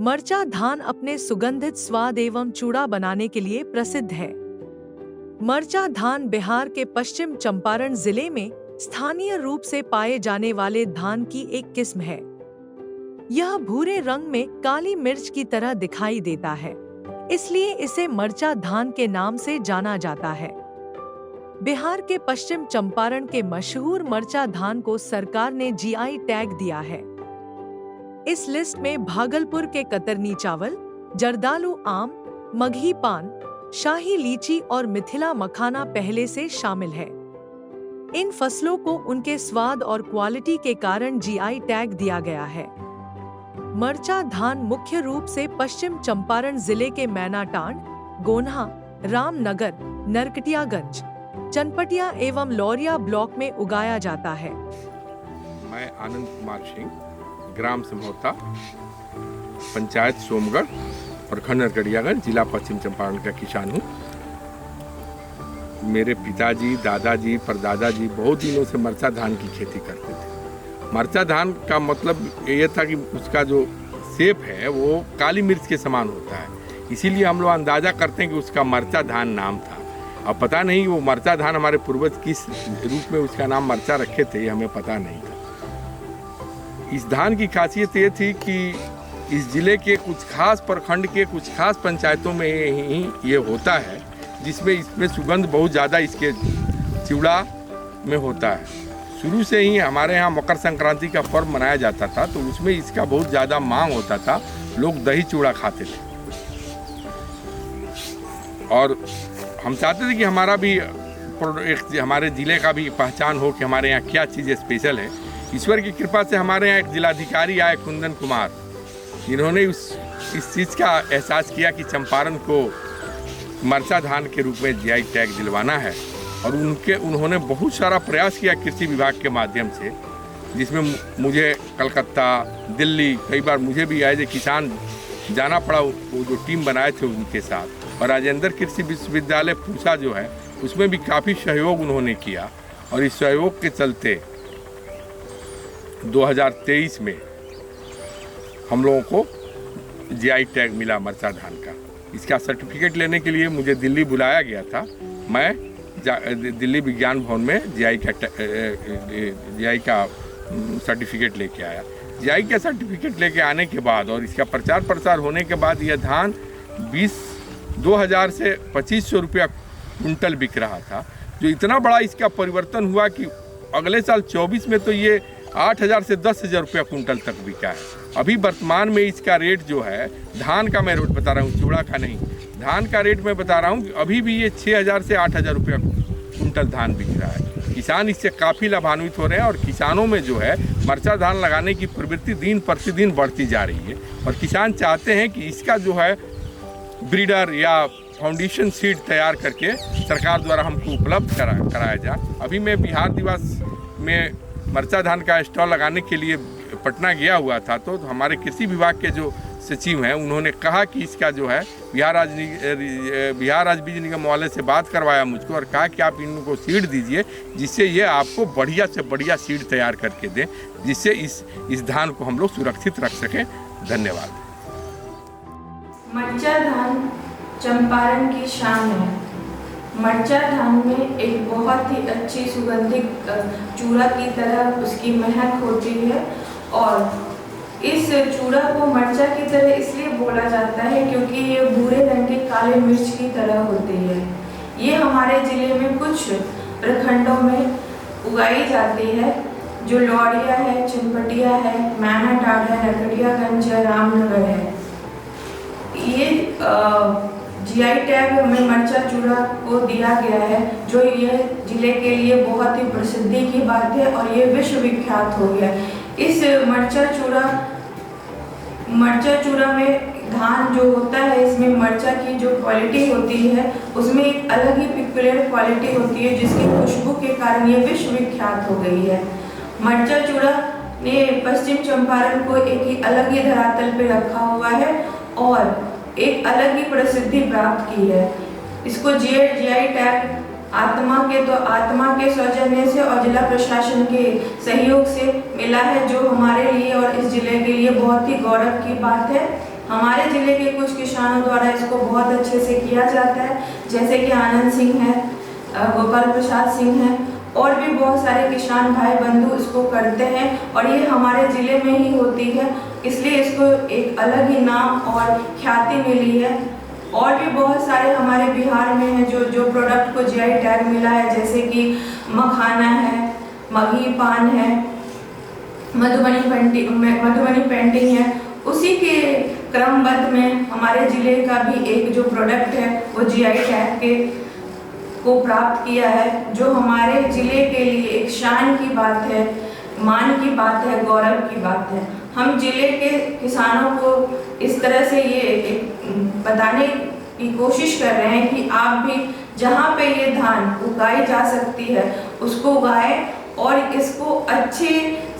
मरचा धान अपने सुगंधित स्वाद एवं चूड़ा बनाने के लिए प्रसिद्ध है। मरचा धान बिहार के पश्चिम चंपारण जिले में स्थानीय रूप से पाए जाने वाले धान की एक किस्म है। यह भूरे रंग में काली मिर्च की तरह दिखाई देता है, इसलिए इसे मरचा धान के नाम से जाना जाता है। बिहार के पश्चिम चंपारण के मशहूर मरचा धान को सरकार ने जीआई टैग दिया है। इस लिस्ट में भागलपुर के कतरनी चावल, जर्दालू आम, मगही पान, शाही लीची और मिथिला मखाना पहले से शामिल है। इन फसलों को उनके स्वाद और क्वालिटी के कारण जीआई टैग दिया गया है। मरचा धान मुख्य रूप से पश्चिम चंपारण जिले के मैनाटांड, गोन्हा, रामनगर, नरकटियागंज, चनपटिया एवं लौरिया ब्लॉक में उगाया जाता है। मैं आनंद कुमार सिंह, ग्राम समहोता, पंचायत सोमगढ़, प्रखंड नरकटियागंज, जिला पश्चिम चंपारण का किसान हूँ। मेरे पिताजी, दादाजी, परदादाजी बहुत दिनों से मरचा धान की खेती करते थे। मरचा धान का मतलब ये था कि उसका जो शेप है वो काली मिर्च के समान होता है, इसीलिए हम लोग अंदाजा करते हैं कि उसका मरचा धान नाम था। अब पता नहीं वो मरचा धान हमारे पूर्वज किस रूप में उसका नाम मरचा रखे थे, ये हमें पता नहीं था। इस धान की खासियत ये थी कि इस जिले के कुछ खास प्रखंड के कुछ खास पंचायतों में ही ये होता है, जिसमें इसमें सुगंध बहुत ज़्यादा इसके चिवड़ा में होता है। शुरू से ही हमारे यहाँ मकर संक्रांति का पर्व मनाया जाता था, तो उसमें इसका बहुत ज़्यादा मांग होता था। लोग दही चूड़ा खाते थे और हम चाहते थे कि हमारा भी एक हमारे ज़िले का भी पहचान हो कि हमारे यहाँ क्या चीज़ स्पेशल है। ईश्वर की कृपा से हमारे यहाँ एक जिलाधिकारी आए, कुंदन कुमार, जिन्होंने इस चीज़ का एहसास किया कि चंपारण को मरचा धान के रूप में जीआई टैग दिलवाना है। और उन्होंने बहुत सारा प्रयास किया कृषि विभाग के माध्यम से, जिसमें मुझे कलकत्ता, दिल्ली, कई बार मुझे भी एज ए किसान जाना पड़ा। वो जो टीम बनाए थे उनके साथ, और राजेंद्र कृषि विश्वविद्यालय पूसा जो है उसमें भी काफ़ी सहयोग उन्होंने किया। और इस सहयोग के चलते 2023 में हम लोगों को जीआई टैग मिला मरचा धान का। इसका सर्टिफिकेट लेने के लिए मुझे दिल्ली बुलाया गया था। मैं दिल्ली विज्ञान भवन में जीआई का सर्टिफिकेट लेके आया। जीआई का सर्टिफिकेट लेके आने के बाद और इसका प्रचार प्रसार होने के बाद यह धान 2000 से 2500 रुपया कुंटल बिक रहा था। जो इतना बड़ा इसका परिवर्तन हुआ कि अगले साल 24 में तो ये 8000 से 10,000 रुपया कुंटल तक बिका है। अभी वर्तमान में इसका रेट जो है, धान का मैं रेट बता रहा हूँ, चूड़ा का नहीं, धान का रेट मैं बता रहा हूँ कि अभी भी ये 6000 से 8000 रुपया कुंटल धान बिक रहा है। किसान इससे काफ़ी लाभान्वित हो रहे हैं और किसानों में जो है मरचा धान लगाने की प्रवृत्ति दिन प्रतिदिन बढ़ती जा रही है। और किसान चाहते हैं कि इसका जो है ब्रीडर या फाउंडेशन सीड तैयार करके सरकार द्वारा हमको उपलब्ध कराया जाए। अभी मैं बिहार दिवस में मरचा धान का स्टॉल लगाने के लिए पटना गया हुआ था, तो हमारे कृषि विभाग के जो सचिव हैं उन्होंने कहा कि इसका जो है बिहार राज्य बीज निगम वाले से बात करवाया मुझको और कहा कि आप इनको सीड दीजिए, जिससे ये आपको बढ़िया से बढ़िया सीड तैयार करके दें, जिससे इस धान को हम लोग सुरक्षित रख सकें। धन्यवाद। मरचा धान चंपारण की शान है। मरचा धान में एक बहुत ही अच्छी सुगंधित चूड़ा की तरह उसकी महक होती है और इस चूड़ा को मरचा की तरह इसलिए बोला जाता है क्योंकि ये भूरे रंग के काले मिर्च की तरह होती है। ये हमारे ज़िले में कुछ प्रखंडों में उगाई जाती है, जो लौरिया है, चनपटिया है, मैनाटांड है, नरकटियागंज है, रामनगर है। ये जीआई टैग हमें मरचा चूड़ा को दिया गया है, जो यह जिले के लिए बहुत ही प्रसिद्धि की बात है और ये विश्व विख्यात हो गया। इस मरचा चूड़ा में धान जो होता है, इसमें मरचा की जो क्वालिटी होती है उसमें एक अलग ही पिक्युलर क्वालिटी होती है, जिसकी खुशबू के कारण ये विश्व विख्यात हो गई है। मरचा चूड़ा ने पश्चिम चंपारण को एक ही अलग ही धरातल पे रखा हुआ है और एक अलग ही प्रसिद्धि प्राप्त की है। इसको जीआई टैग आत्मा के सौजन्य से और जिला प्रशासन के सहयोग से मिला है, जो हमारे लिए और इस जिले के लिए बहुत ही गौरव की बात है। हमारे ज़िले के कुछ किसानों द्वारा इसको बहुत अच्छे से किया जाता है, जैसे कि आनंद सिंह है, गोपाल प्रसाद सिंह है, और भी बहुत सारे किसान भाई बंधु इसको करते हैं और ये हमारे ज़िले में ही होती है, इसलिए इसको एक अलग ही नाम और ख्याति मिली है। और भी बहुत सारे हमारे बिहार में हैं जो प्रोडक्ट को जीआई टैग मिला है, जैसे कि मखाना है, मगही पान है, मधुबनी पेंटिंग है। उसी के क्रमबद्ध में हमारे ज़िले का भी एक जो प्रोडक्ट है वो जीआई टैग को प्राप्त किया है, जो हमारे ज़िले के लिए एक शान की बात है, मान की बात है, गौरव की बात है। हम ज़िले के किसानों को इस तरह से ये एक बताने की कोशिश कर रहे हैं कि आप भी जहाँ पे ये धान उगाई जा सकती है उसको उगाएं और इसको अच्छे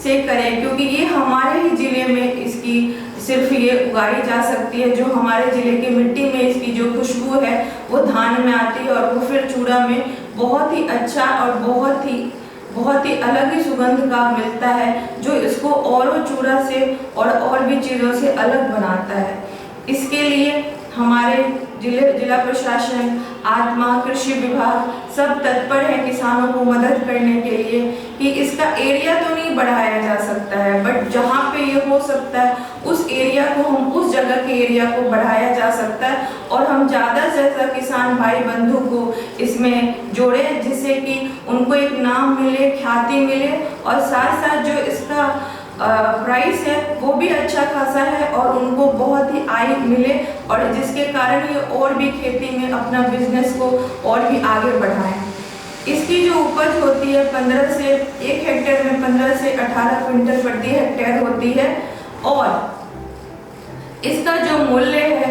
से करें, क्योंकि ये हमारे ही ज़िले में इसकी सिर्फ ये उगाई जा सकती है। जो हमारे ज़िले की मिट्टी में इसकी जो खुशबू है वो धान में आती है और वो फिर चूड़ा में बहुत ही अच्छा और बहुत ही अलग ही सुगंध का मिलता है, जो इसको और चूड़ा से और भी चीज़ों से अलग बनाता है। इसके लिए हमारे जिला प्रशासन, आत्मा, कृषि विभाग सब तत्पर है किसानों को मदद करने के लिए कि इसका एरिया तो नहीं बढ़ाया जा सकता है, बट जहाँ पे ये हो सकता है उस एरिया को उस जगह के एरिया को बढ़ाया जा सकता है और हम ज़्यादा से ज़्यादा किसान भाई बंधु को इसमें जोड़ें, जिससे कि उनको एक नाम मिले, ख्याति मिले और साथ साथ जो इसका प्राइस है वो भी अच्छा खासा है और उनको बहुत ही आय मिले और जिसके कारण ये और भी खेती में अपना बिजनेस को और भी आगे बढ़ाएं। इसकी जो उपज होती है 15 से 1 हेक्टेयर में 15 से 18 क्विंटल प्रति हेक्टेयर होती है और इसका जो मूल्य है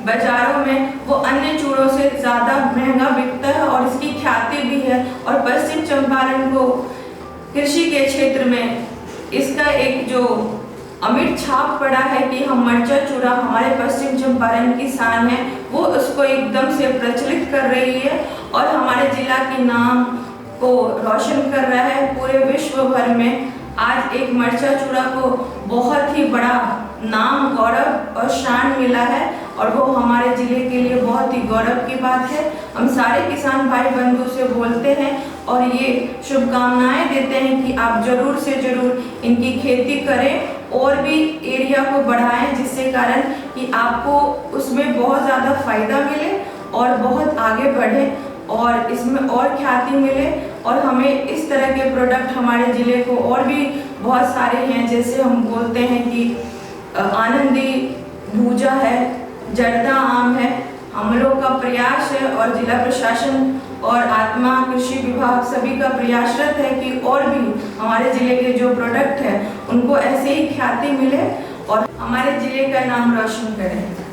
बाजारों में वो अन्य चूड़ों से ज़्यादा महंगा बिकता है और इसकी ख्याति भी है। और पश्चिम चंपारण को कृषि के क्षेत्र में इसका एक जो अमिट छाप पड़ा है कि हम मरचा चूड़ा हमारे पश्चिम चंपारण की शान है, वो उसको एकदम से प्रचलित कर रही है और हमारे जिला के नाम को रोशन कर रहा है पूरे विश्व भर में। आज एक मरचा चूड़ा को बहुत ही बड़ा नाम, गौरव और शान मिला है और वो हमारे ज़िले के लिए बहुत ही गौरव की बात है। हम सारे किसान भाई बंधु से बोलते हैं और ये शुभकामनाएं देते हैं कि आप ज़रूर से ज़रूर इनकी खेती करें और भी एरिया को बढ़ाएं, जिससे कारण कि आपको उसमें बहुत ज़्यादा फ़ायदा मिले और बहुत आगे बढ़े और इसमें और ख्याति मिले। और हमें इस तरह के प्रोडक्ट हमारे ज़िले को और भी बहुत सारे हैं, जैसे हम बोलते हैं कि आनंदी भूजा है, जर्दा आम है। हम लोग का प्रयास है और जिला प्रशासन और आत्मा, कृषि विभाग सभी का प्रयासरत है कि और भी हमारे ज़िले के जो प्रोडक्ट हैं उनको ऐसे ही ख्याति मिले और हमारे ज़िले का नाम रोशन करें।